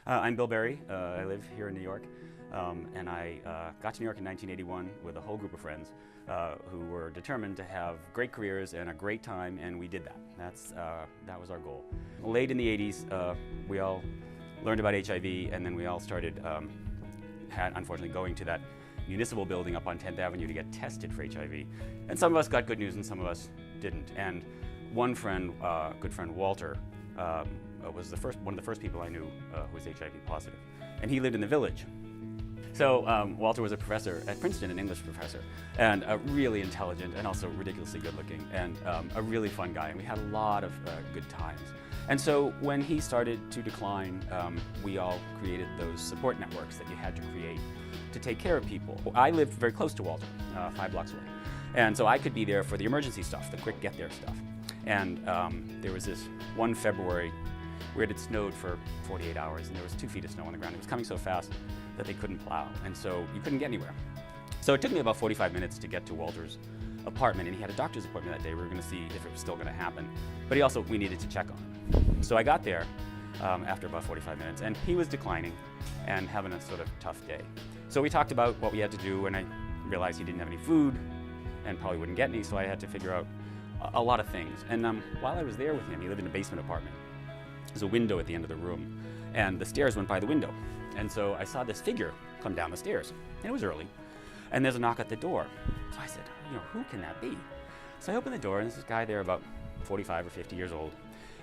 I'm Bill Berry. I live here in New York, and I got to New York in 1981 with a whole group of friends who were determined to have great careers and a great time, and we did that. That was our goal. Late in the 80s, we all learned about HIV, and then we all started, unfortunately, going to that municipal building up on 10th Avenue to get tested for HIV. And some of us got good news and some of us didn't. And one friend, good friend Walter, was one of the first people I knew who was HIV positive. And he lived in the Village. So Walter was a professor at Princeton, an English professor, and really intelligent and also ridiculously good looking, and a really fun guy. And we had a lot of good times. And so when he started to decline, we all created those support networks that you had to create to take care of people. I lived very close to Walter, 5 blocks away. And so I could be there for the emergency stuff, the quick get there stuff. And there was this one February where it had snowed for 48 hours, and there was 2 feet of snow on the ground. It was coming so fast that they couldn't plow, and so you couldn't get anywhere. So it took me about 45 minutes to get to Walter's apartment, and he had a doctor's appointment that day. We were going to see if it was still going to happen, but we needed to check on him. So I got there after about 45 minutes, and he was declining and having a sort of tough day. So we talked about what we had to do, and I realized he didn't have any food and probably wouldn't get any, so I had to figure out a lot of things. And while I was there with him, he lived in a basement apartment. There's a window at the end of the room, and the stairs went by the window. And so I saw this figure come down the stairs, and it was early, and there's a knock at the door. So I said, who can that be? So I opened the door, and there's this guy there about 45 or 50 years old,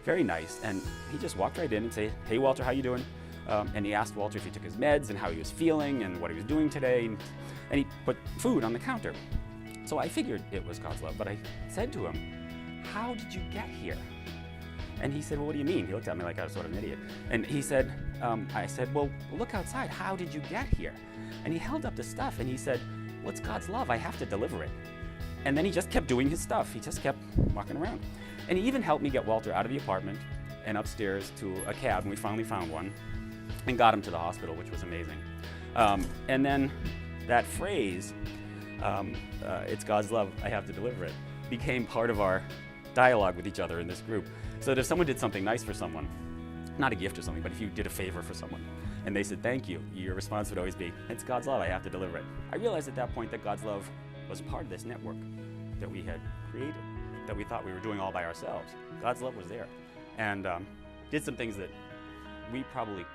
very nice, and he just walked right in and said, "Hey Walter, how you doing?" And he asked Walter if he took his meds and how he was feeling and what he was doing today, and he put food on the counter. So I figured it was God's love, but I said to him, "How did you get here?" And he said, "Well, what do you mean?" He looked at me like I was sort of an idiot. And he said, I said, "Well, look outside. How did you get here?" And he held up the stuff and he said, "Well, it's God's love. I have to deliver it." And then he just kept doing his stuff. He just kept walking around. And he even helped me get Walter out of the apartment and upstairs to a cab, and we finally found one and got him to the hospital, which was amazing. And then that phrase, "It's God's love, I have to deliver it," became part of our dialogue with each other in this group. So that if someone did something nice for someone, not a gift or something, but if you did a favor for someone and they said thank you, your response would always be, "It's God's love, I have to deliver it." I realized at that point that God's love was part of this network that we had created, that we thought we were doing all by ourselves. God's love was there and did some things that we probably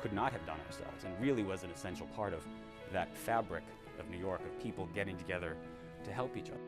could not have done ourselves, and really was an essential part of that fabric of New York, of people getting together to help each other.